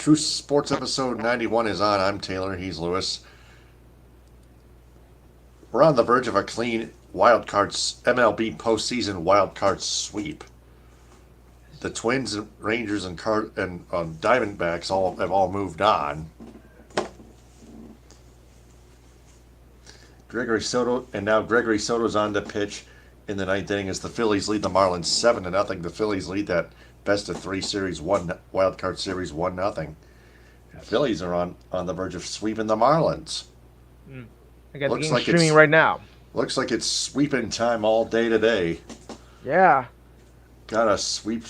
True Sports episode 91 is on. I'm Taylor. He's Lewis. We're on the verge of a clean MLB postseason wildcard sweep. The Twins, Rangers, and Diamondbacks have all moved on. Gregory Soto's on the pitch in the ninth inning as the Phillies lead the Marlins 7-0. The Phillies lead that best of three series, wild card series 1-0. The Phillies are on the verge of sweeping the Marlins. I got the game streaming right now. Looks like it's sweeping time all day today. Yeah. Got a sweep.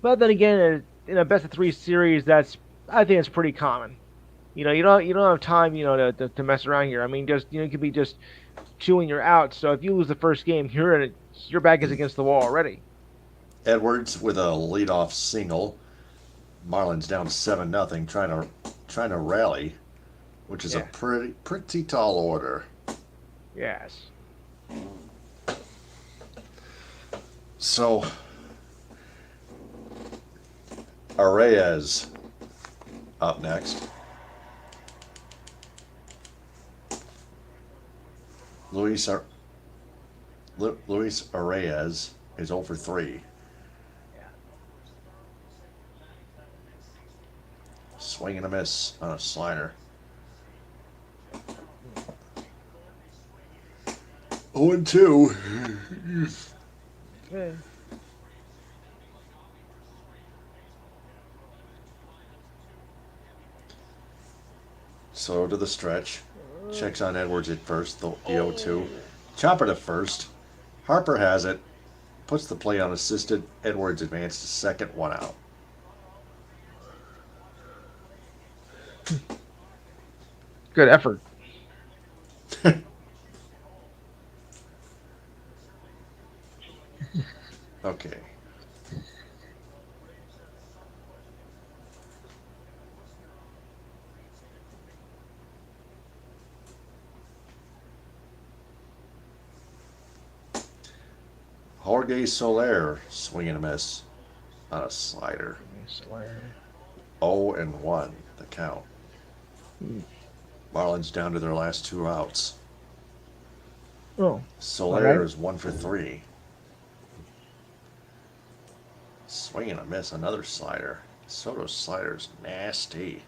But then again, in a best of three series, I think it's pretty common. You don't have time, to mess around here. I mean, you could be just chewing your out. So if you lose the first game, your back is against the wall already. Edwards with a leadoff single. Marlins down 7-0, trying to rally, which is a pretty tall order. Yes. So Arraez up next. Luis Arraez is 0 for 3. Swing and a miss on a slider. 0-2. Okay. So to the stretch. Checks on Edwards at first, the 0-2. Chopper to first. Harper has it. Puts the play unassisted. Edwards advanced to second, 1 out. Good effort. Okay. Jorge Soler, swing and a miss on a slider. 0-1, the count. Marlins down to their last 2 outs. Oh. Soler is 1 for 3. Swing and a miss, another slider. Soto's slider's nasty.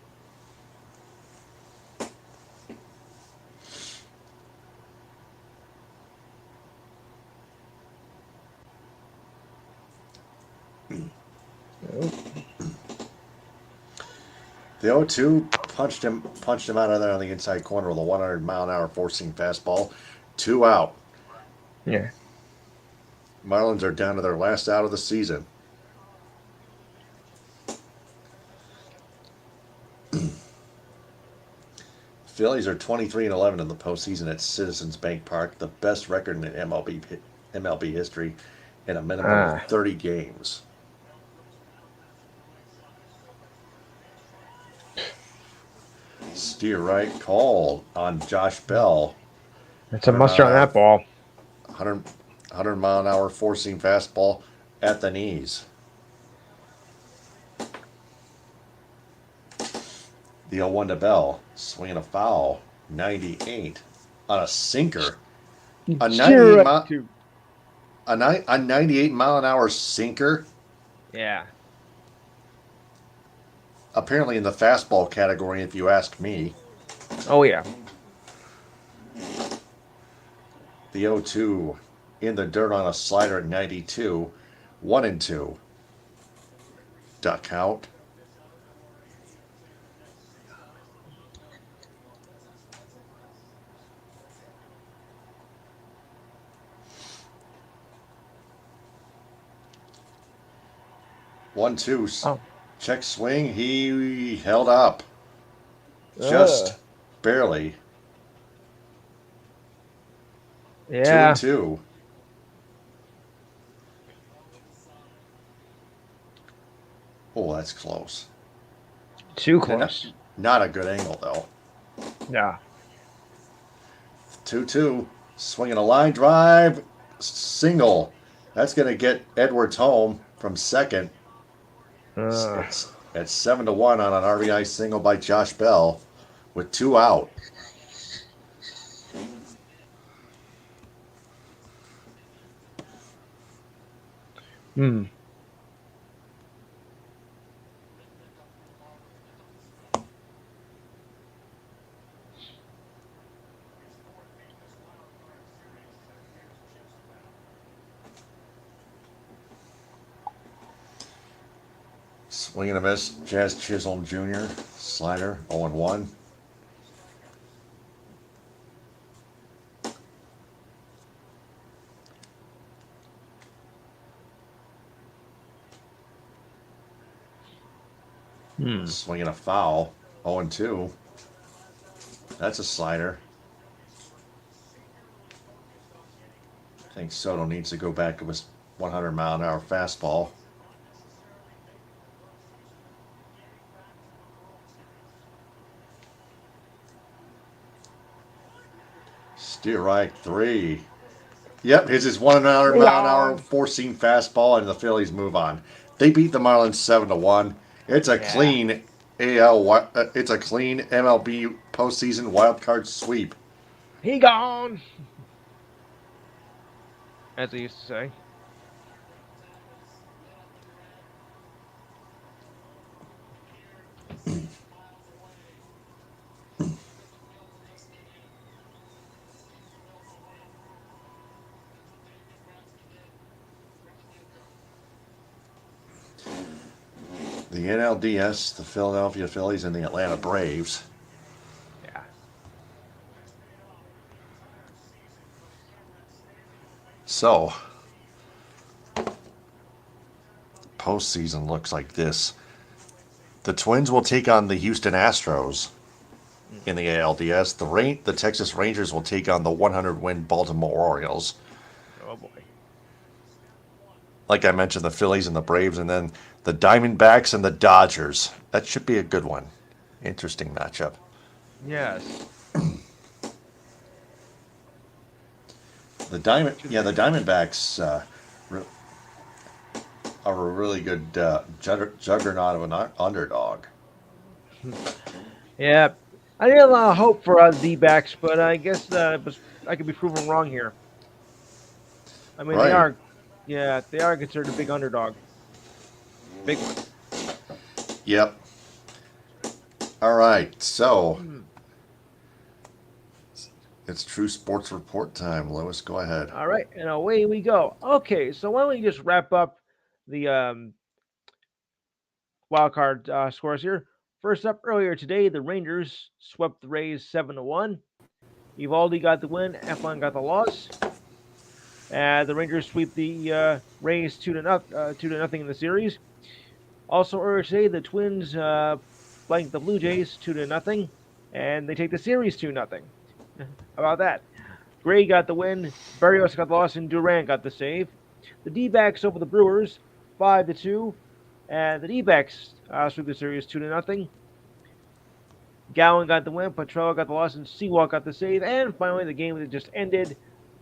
The 0-2 punched him out of there on the inside corner with a 100-mile-an-hour four-seam fastball. 2 out. Yeah. Marlins are down to their last out of the season. Phillies are 23-11 in the postseason at Citizens Bank Park, the best record in MLB history in a minimum of 30 games. Steer right call on Josh Bell. It's a muster on that ball. 100-mile-an-hour four-seam fastball at the knees. The 0-1 to Bell, swinging a foul, 98 on a sinker. A 98-mile-an-hour sinker. Yeah. Apparently in the fastball category, if you ask me. Oh, yeah. The 0-2 in the dirt on a slider at 92. 1-2. Duck out. One, two. Check swing. He held up. Just barely. Yeah. 2-2. Oh, that's close. Too close. Not a good angle, though. Yeah. 2-2. Swinging a line drive. Single. That's going to get Edwards home from second. at 7-1 on an RBI single by Josh Bell with 2 out. Hmm. Swing and a miss. Jazz Chisholm Jr. Slider 0-1. Swinging a foul 0-2. That's a slider. I think Soto needs to go back to his 100-mile-an-hour fastball. Steer right 3. Yep, his is 100-mile-an-hour four-seam fastball, and the Phillies move on. They beat the Marlins 7-1. It's a clean it's a clean MLB postseason wild card sweep. He gone, as they used to say. The NLDS, the Philadelphia Phillies, and the Atlanta Braves. Yeah. So, postseason looks like this. The Twins will take on the Houston Astros in the ALDS. The Texas Rangers will take on the 100-win Baltimore Orioles. Oh boy. Like I mentioned, the Phillies and the Braves, and then the Diamondbacks and the Dodgers. That should be a good one. Interesting matchup. Yes. The Diamondbacks are a really good juggernaut of an underdog. Yeah. I did a lot of hope for the D-backs, but I guess I could be proven wrong here. I mean, Right. they are considered a big underdog. Big one. Yep. All right. So it's True Sports Report time. Lewis, go ahead. All right, and away we go. Okay, so why don't we just wrap up the wild card scores here? First up, earlier today, the Rangers swept the Rays 7-1. Evaldi got the win. Eflin got the loss. The Rangers sweep the Rays 2-0 in the series. Also earlier today, the Twins blanked the Blue Jays 2-0, and they take the series 2-0. How about that? Gray got the win. Barrios got the loss, and Duran got the save. The D-backs over the Brewers 5-2, and the D-backs sweep the series 2-0. Gowan got the win. Petrella got the loss, and Seawalk got the save. And finally, the game that just ended.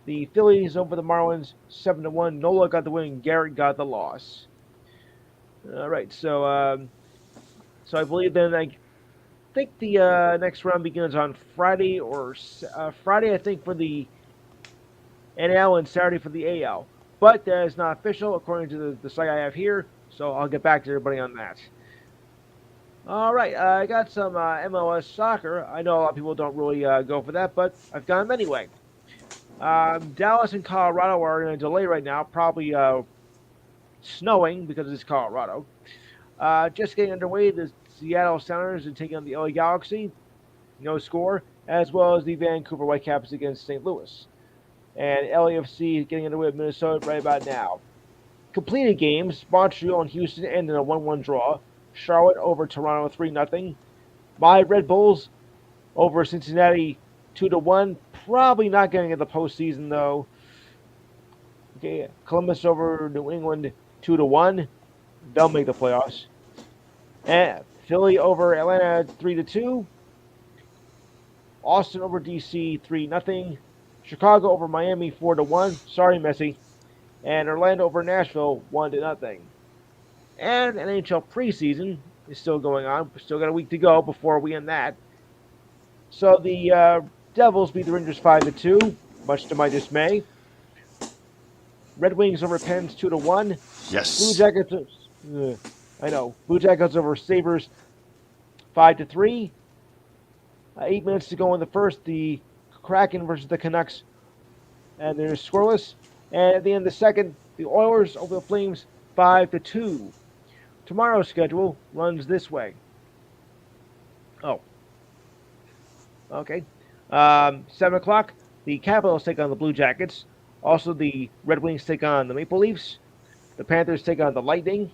The Phillies over the Marlins 7-1. Nola got the win, and Garrett got the loss. All right, so I believe then I think the next round begins on Friday Friday, I think, for the NL and Saturday for the AL. But that is not official according to the site I have here, so I'll get back to everybody on that. All right, I got some MLS soccer. I know a lot of people don't really go for that, but I've got them anyway. Dallas and Colorado are in a delay right now, probably snowing because it's Colorado. Just getting underway, the Seattle Sounders are taking on the LA Galaxy, no score, as well as the Vancouver Whitecaps against St. Louis. And LAFC is getting underway with Minnesota right about now. Completed games, Montreal and Houston ended in a 1-1 draw. Charlotte over Toronto 3-0. My Red Bulls over Cincinnati 2-1. Probably not getting into the postseason though. Okay, Columbus over New England 2-1. They'll make the playoffs. And Philly over Atlanta 3-2. Austin over DC 3-0. Chicago over Miami 4-1. Sorry, Messi. And Orlando over Nashville 1-0. And NHL preseason is still going on. We still got a week to go before we end that. So the Devils beat the Rangers 5-2, much to my dismay. Red Wings over Pens 2-1. Blue Yes. Jackets, I know. Blue Jackets over Sabres 5-3. 8 minutes to go in the first. The Kraken versus the Canucks, and they're scoreless. And at the end of the second, the Oilers over the Flames 5-2. Tomorrow's schedule runs this way. Oh, okay. 7 o'clock, the Capitals take on the Blue Jackets. Also, the Red Wings take on the Maple Leafs. The Panthers take on the Lightning.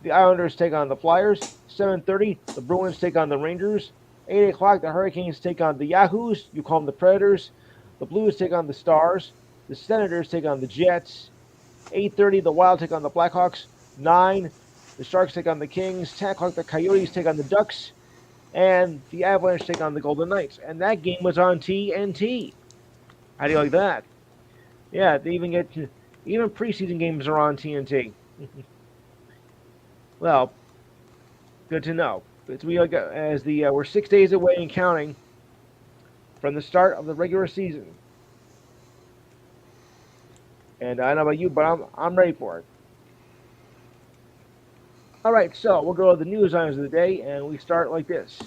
The Islanders take on the Flyers. 7:30, the Bruins take on the Rangers. 8 o'clock, the Hurricanes take on the Yahoos. You call them the Predators. The Blues take on the Stars. The Senators take on the Jets. 8:30, the Wild take on the Blackhawks. 9, the Sharks take on the Kings. 10 o'clock, the Coyotes take on the Ducks. And the Avalanche take on the Golden Knights. And that game was on TNT. How do you like that? Yeah, they even preseason games are on TNT. Well, good to know. We're 6 days away and counting from the start of the regular season. And I don't know about you, but I'm ready for it. All right, so we'll go to the news items of the day, and we start like this.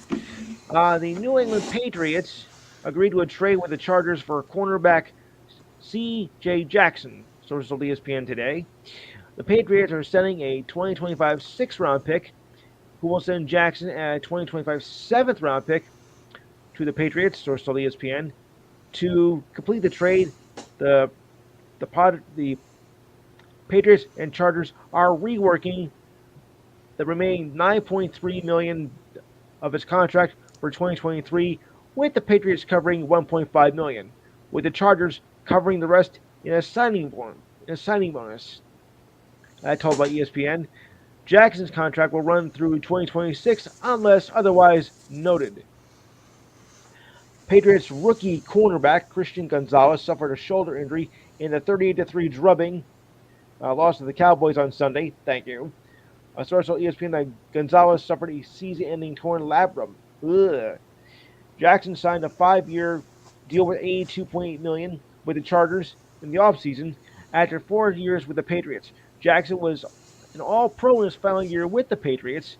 The New England Patriots agreed to a trade with the Chargers for cornerback C.J. Jackson, sources told ESPN today. The Patriots are sending a 2025 sixth-round pick, who will send Jackson a 2025 seventh-round pick to the Patriots, sources told ESPN. To complete the trade, the Patriots and Chargers are reworking the remaining $9.3 million of his contract for 2023, with the Patriots covering $1.5 million, with the Chargers covering the rest in a signing bonus. Told by ESPN. Jackson's contract will run through 2026 unless otherwise noted. Patriots rookie cornerback Christian Gonzalez suffered a shoulder injury in a 38-3 drubbing loss to the Cowboys on Sunday. Thank you. A source told ESPN that Gonzalez suffered a season-ending torn labrum. Ugh. Jackson signed a 5-year deal with $82.8 million with the Chargers in the offseason after 4 years with the Patriots. Jackson was an All-Pro in his final year with the Patriots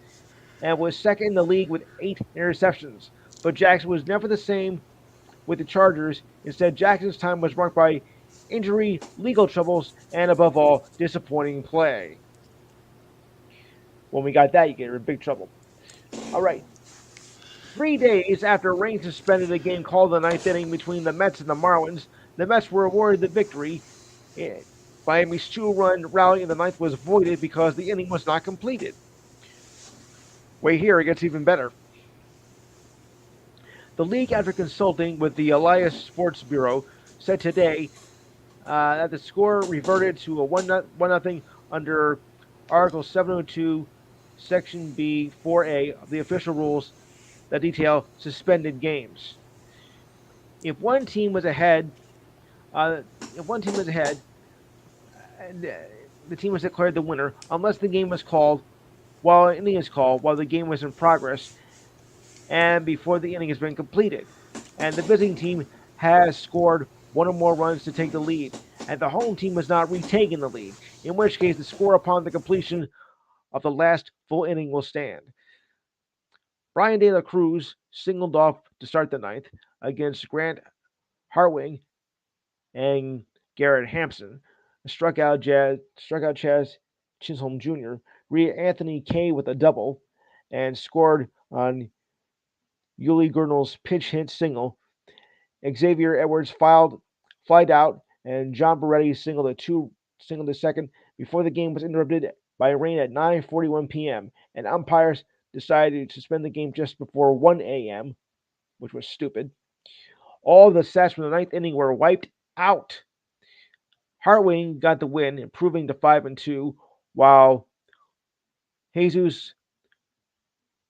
and was second in the league with 8 interceptions. But Jackson was never the same with the Chargers. Instead, Jackson's time was marked by injury, legal troubles, and above all, disappointing play. When we got that, you get in big trouble. All right. 3 days after rain suspended a game called the ninth inning between the Mets and the Marlins, the Mets were awarded the victory. Miami's 2-run rally in the ninth was voided because the inning was not completed. Wait here, it gets even better. The league, after consulting with the Elias Sports Bureau, said today that the score reverted to a 1-0 under Article 702, Section B, 4A of the official rules that detail suspended games. If one team was ahead, and the team was declared the winner unless the game was called while an inning is called while the game was in progress and before the inning has been completed, and the visiting team has scored one or more runs to take the lead, and the home team has not retaken the lead, in which case the score upon the completion of the last full inning will stand. Brian De La Cruz singled off to start the ninth against Grant Hartwig and Garrett Hampson, struck out Chaz Chisholm Jr., greeted Anthony Kay with a double, and scored on Yuli Gurnall's pitch hit single. Xavier Edwards flied out, and John Beretti singled to second before the game was interrupted by rain at 9:41 p.m. and umpires decided to suspend the game just before 1 a.m., which was stupid. All the stats from the ninth inning were wiped out. Hartwig got the win, improving to 5-2, while Jesus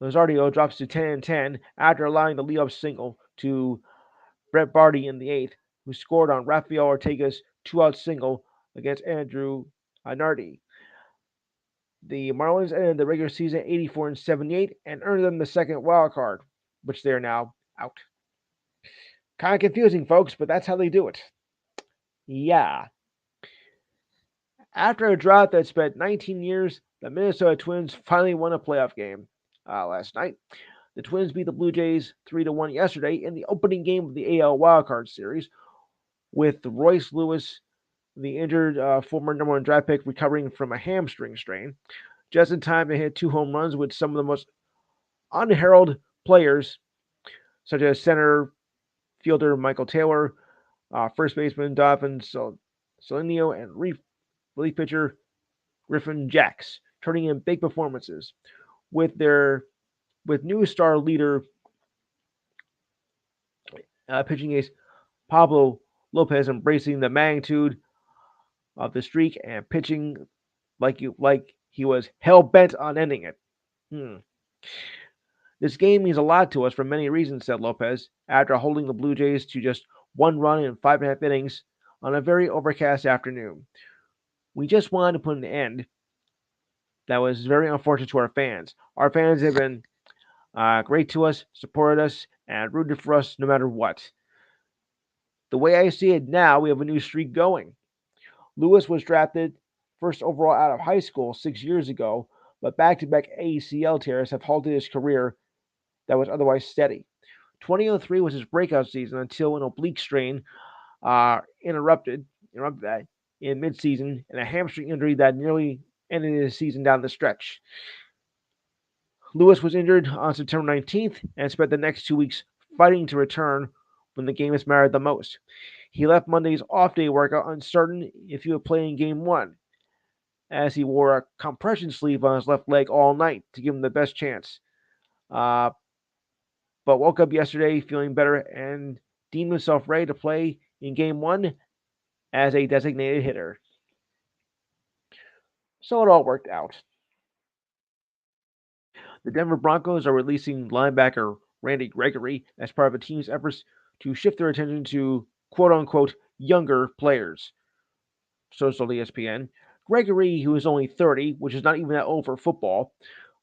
Luzardo drops to 10-10 after allowing the leadoff single to Brett Barty in the eighth, who scored on Rafael Ortega's 2-out single against Andrew Nardi. The Marlins ended the regular season 84-78 and earned them the second wild card, which they are now out. Kind of confusing, folks, but that's how they do it. Yeah. After a drought that spent 19 years, the Minnesota Twins finally won a playoff game last night. The Twins beat the Blue Jays 3-1 yesterday in the opening game of the AL wildcard series, with Royce Lewis, the injured former number one draft pick, recovering from a hamstring strain, just in time to hit 2 home runs with some of the most unheralded players, such as center fielder Michael Taylor, first baseman Donovan Solano, and relief pitcher Griffin Jacks, turning in big performances. With new star leader pitching ace Pablo Lopez embracing the magnitude of the streak and pitching like he was hell bent on ending it. This game means a lot to us for many reasons, said Lopez, after holding the Blue Jays to just 1 run in 5.5 innings on a very overcast afternoon. We just wanted to put an end. That was very unfortunate to our fans. Our fans have been great to us, supported us, and rooted for us no matter what. The way I see it now, we have a new streak going. Lewis was drafted first overall out of high school 6 years ago, but back-to-back ACL tears have halted his career that was otherwise steady. 2003 was his breakout season until an oblique strain interrupted that in midseason and a hamstring injury that nearly ended his season down the stretch. Lewis was injured on September 19th and spent the next 2 weeks fighting to return when the game is mattered the most. He left Monday's off-day workout uncertain if he would play in Game 1, as he wore a compression sleeve on his left leg all night to give him the best chance. But woke up yesterday feeling better and deemed himself ready to play in Game 1 as a designated hitter. So it all worked out. The Denver Broncos are releasing linebacker Randy Gregory as part of the team's efforts to shift their attention to quote-unquote younger players. So told ESPN. Gregory, who is only 30, which is not even that old for football,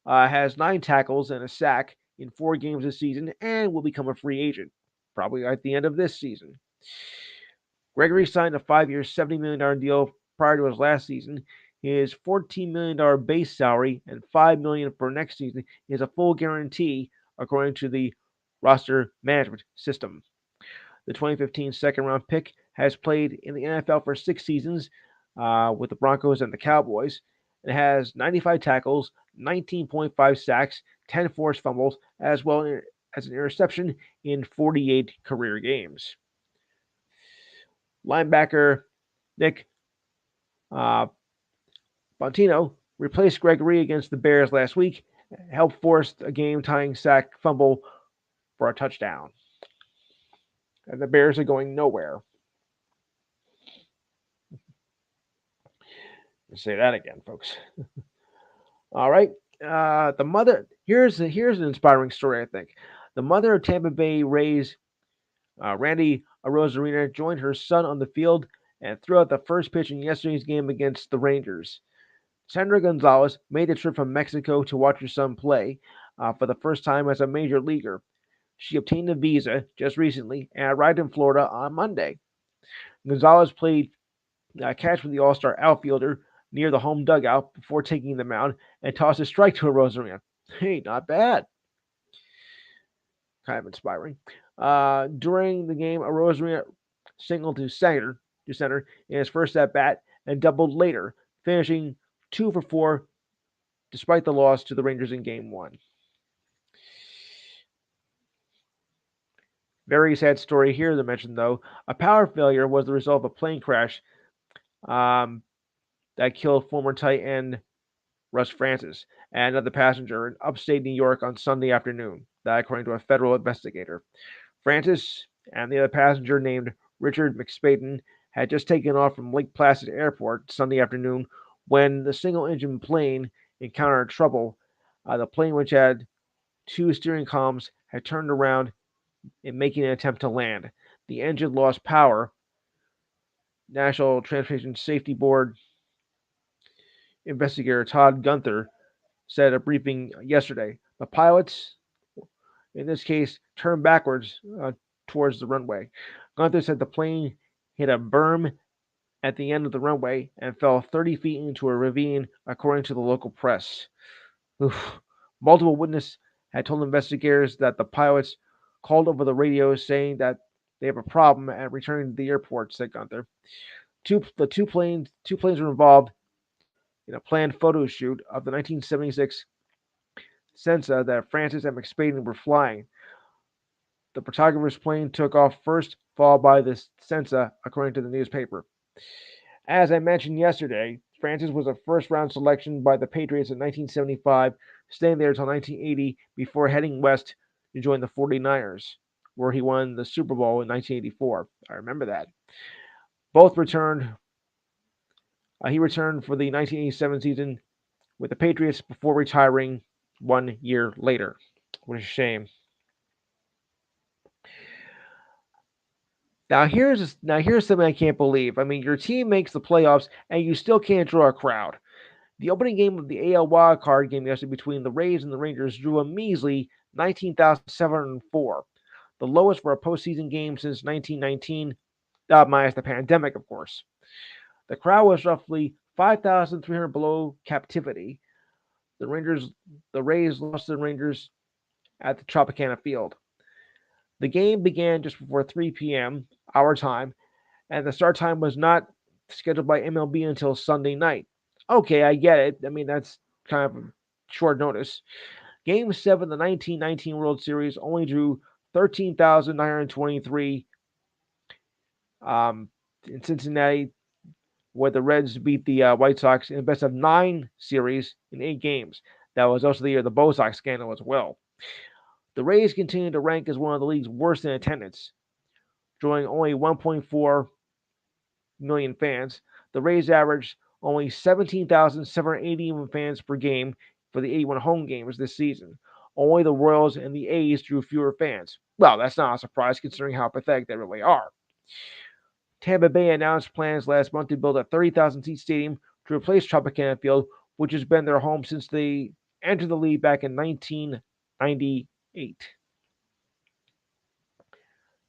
has 9 tackles and a sack in 4 games this season and will become a free agent, probably at the end of this season. Gregory signed a 5-year, $70 million deal prior to his last season. His $14 million base salary and $5 million for next season is a full guarantee, according to the roster management system. The 2015 second-round pick has played in the NFL for 6 seasons with the Broncos and the Cowboys. It has 95 tackles, 19.5 sacks, 10 forced fumbles, as well as an interception in 48 career games. Linebacker Nick Bontino replaced Gregory against the Bears last week, helped force a game-tying sack fumble for a touchdown. And the Bears are going nowhere. Let's say that again, folks. All right. The mother here's an inspiring story, I think. The mother of Tampa Bay Rays, Randy Arozarena, joined her son on the field and threw out the first pitch in yesterday's game against the Rangers. Sandra Gonzalez made the trip from Mexico to watch her son play for the first time as a major leaguer. She obtained a visa just recently and arrived in Florida on Monday. Gonzalez played catch with the All-Star outfielder near the home dugout before taking the mound and tossed a strike to Arozarena. Hey, not bad. Kind of inspiring. During the game, Arozarena singled to center in his first at bat and doubled later, finishing 2 for 4 despite the loss to the Rangers in Game 1. Very sad story here to mention, though. A power failure was the result of a plane crash that killed former tight end Russ Francis and another passenger in upstate New York on Sunday afternoon, that according to a federal investigator. Francis and the other passenger, named Richard McSpadden, had just taken off from Lake Placid Airport Sunday afternoon when the single-engine plane encountered trouble. The plane, which had 2 steering columns, had turned around in making an attempt to land. The engine lost power. National Transportation Safety Board investigator Todd Gunther said at a briefing yesterday. The pilots, in this case, turned backwards towards the runway. Gunther said the plane hit a berm at the end of the runway and fell 30 feet into a ravine, according to the local press. Oof. Multiple witnesses had told investigators that the pilots called over the radio saying that they have a problem and returning to the airport, said Gunther. The two planes were involved in a planned photo shoot of the 1976 Cessna that Francis and McSpadden were flying. The photographer's plane took off first, followed by the Cessna, according to the newspaper. As I mentioned yesterday, Francis was a first round selection by the Patriots in 1975, staying there until 1980 before heading west to join the 49ers, where he won the Super Bowl in 1984. I remember that. Both returned. He returned for the 1987 season with the Patriots before retiring 1 year later. What a shame. Now here's something I can't believe. I mean, your team makes the playoffs and you still can't draw a crowd. The opening game of the AL Wild Card game yesterday between the Rays and the Rangers drew a measly 19,704, the lowest for a postseason game since 1919, minus the pandemic, of course. The crowd was roughly 5,300 below captivity. The Rangers, the Rays lost to the Rangers at the Tropicana Field. The game began just before 3 p.m. our time, and the start time was not scheduled by MLB until Sunday night. Okay, I get it. I mean, that's kind of short notice. Game 7 of the 1919 World Series only drew 13,923 in Cincinnati, where the Reds beat the White Sox in a best of 9 series in 8 games. That was also the year of the Bo Sox scandal as well. The Rays continue to rank as one of the league's worst in attendance, drawing only 1.4 million fans. The Rays averaged only 17,781 fans per game for the 81 home games this season. Only the Royals and the A's drew fewer fans. Well, that's not a surprise considering how pathetic they really are. Tampa Bay announced plans last month to build a 30,000 seat stadium to replace Tropicana Field, which has been their home since they entered the league back in 1998.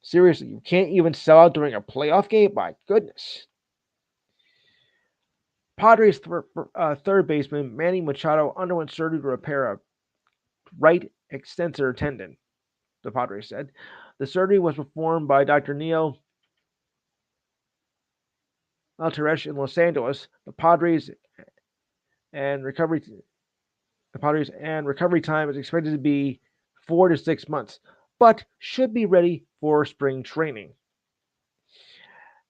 Seriously, you can't even sell out during a playoff game? My goodness. Padres third baseman Manny Machado underwent surgery to repair a right extensor tendon, the Padres said. The surgery was performed by Dr. Neil Altaresh in Los Angeles. The Padres and recovery time is expected to be 4 to 6 months, but should be ready for spring training.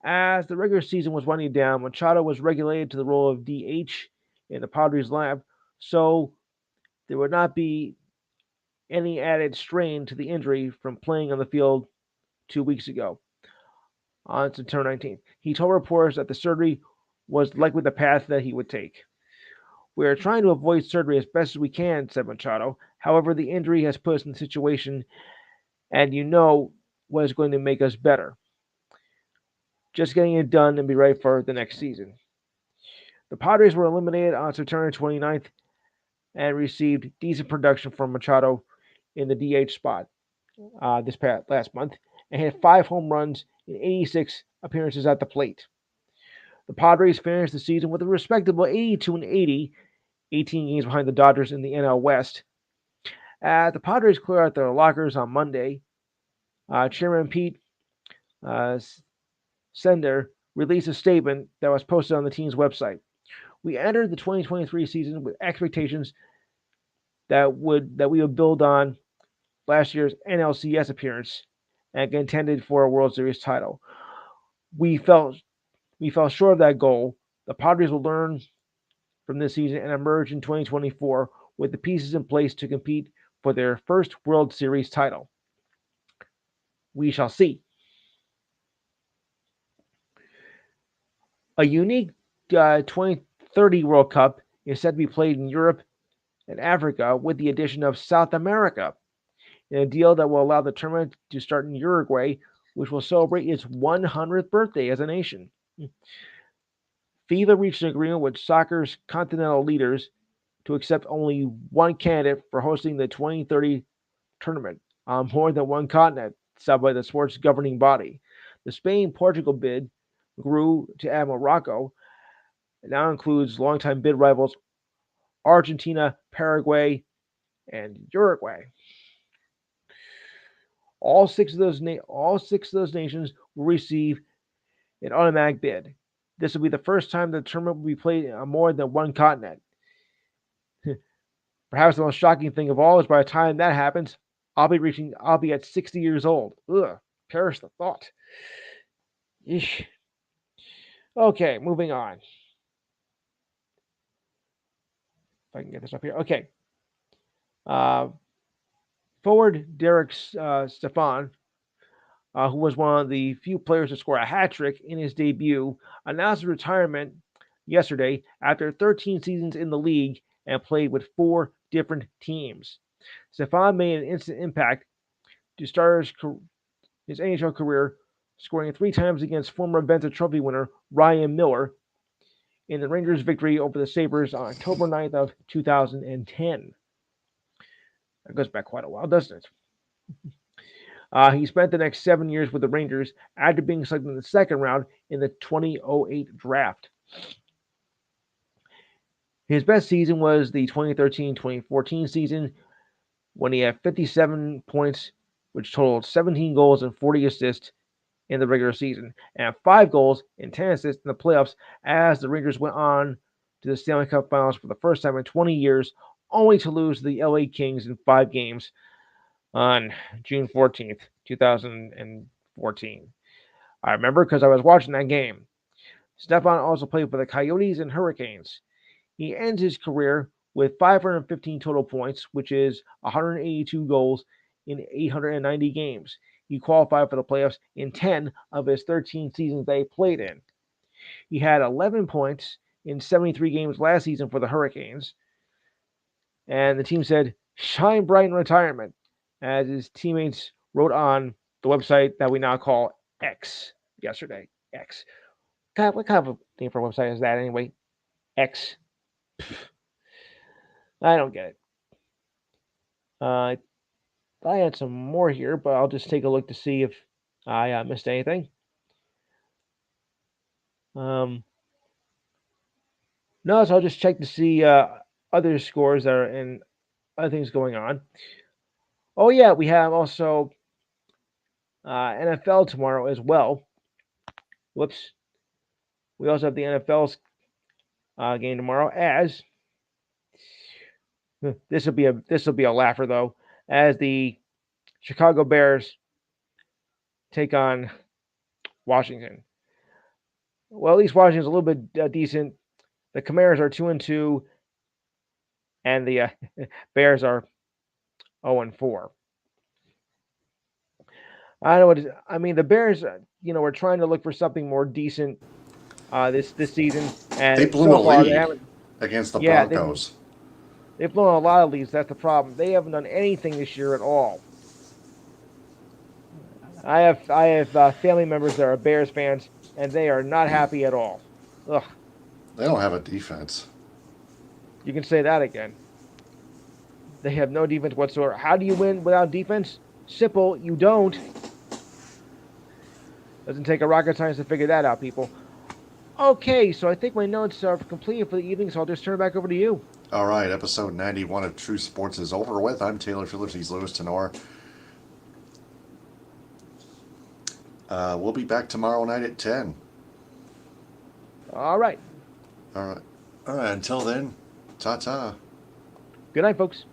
As the regular season was winding down, Machado was regulated to the role of DH in the Padres lineup, so there would not be any added strain to the injury from playing on the field 2 weeks ago on September 19th. He told reporters that the surgery was likely the path that he would take. We are trying to avoid surgery as best as we can, said Machado. However, the injury has put us in the situation, and you know what is going to make us better. Just getting it done and be ready for the next season. The Padres were eliminated on September 29th and received decent production from Machado in the DH spot last month and hit 5 home runs in 86 appearances at the plate. The Padres finished the season with a respectable 82-80, 18 games behind the Dodgers in the NL West. The Padres cleared out their lockers on Monday. Chairman Pete Sender released a statement that was posted on the team's website. We entered the 2023 season with expectations that we would build on last year's NLCS appearance and contended for a World Series title. We fell short of that goal. The Padres will learn from this season and emerge in 2024 with the pieces in place to compete for their first World Series title. We shall see. A unique 2030 World Cup is set to be played in Europe and Africa with the addition of South America in a deal that will allow the tournament to start in Uruguay, which will celebrate its 100th birthday as a nation. FIFA reached an agreement with soccer's continental leaders to accept only one candidate for hosting the 2030 tournament on more than one continent, set by the sport's governing body. The Spain Portugal bid grew to add Morocco. It now includes longtime bid rivals Argentina, Paraguay, and Uruguay. All six of those nations will receive an automatic bid. This will be the first time the tournament will be played on more than one continent. Perhaps the most shocking thing of all is by the time that happens, I'll be at 60 years old. Ugh, perish the thought. Eesh. Okay, moving on. If I can get this up here. Okay. Uh, Forward Derek Stefan, who was one of the few players to score a hat trick in his debut, announced his retirement yesterday after 13 seasons in the league and played with 4 different teams. Stefan made an instant impact to start his NHL career, scoring 3 times against former Venta Trophy winner Ryan Miller in the Rangers' victory over the Sabres on October 9th of 2010. That goes back quite a while, doesn't it? He spent the next 7 years with the Rangers after being selected in the second round in the 2008 draft. His best season was the 2013-2014 season when he had 57 points, which totaled 17 goals and 40 assists in the regular season, and 5 goals and 10 assists in the playoffs as the Rangers went on to the Stanley Cup Finals for the first time in 20 years, only to lose to the LA Kings in 5 games on June 14th, 2014. I remember because I was watching that game. Stefan also played for the Coyotes and Hurricanes. He ends his career with 515 total points, which is 182 goals in 890 games. He qualified for the playoffs in 10 of his 13 seasons that he played in. He had 11 points in 73 games last season for the Hurricanes. And the team said, "Shine bright in retirement," as his teammates wrote on the website that we now call X yesterday. X. What kind of a name for a website is that anyway? X. I don't get it. I had some more here, but I'll just take a look to see if I missed anything. No, so I'll just check to see other scores that are in other things going on. Oh yeah, we have also NFL tomorrow as well. Whoops. We also have the NFL's game tomorrow. As this will be a laugher though, as the Chicago Bears take on Washington. Well, at least Washington's a little bit decent. The Commanders are 2-2, and the Bears are 0-4. I don't know I mean. The Bears, we're trying to look for something more decent this season, and they blew a lead against the Broncos. They've blown a lot of leads. That's the problem. They haven't done anything this year at all. I have family members that are Bears fans, and they are not happy at all. Ugh. They don't have a defense. You can say that again. They have no defense whatsoever. How do you win without defense? Simple, you don't. Doesn't take a rocket science to figure that out, people. Okay, so I think my notes are completed for the evening, so I'll just turn it back over to you. All right, episode 91 of True Sports is over with. I'm Taylor Phillips. He's Louis Tenor. We'll be back tomorrow night at 10. All right. All right. Until then, ta-ta. Good night, folks.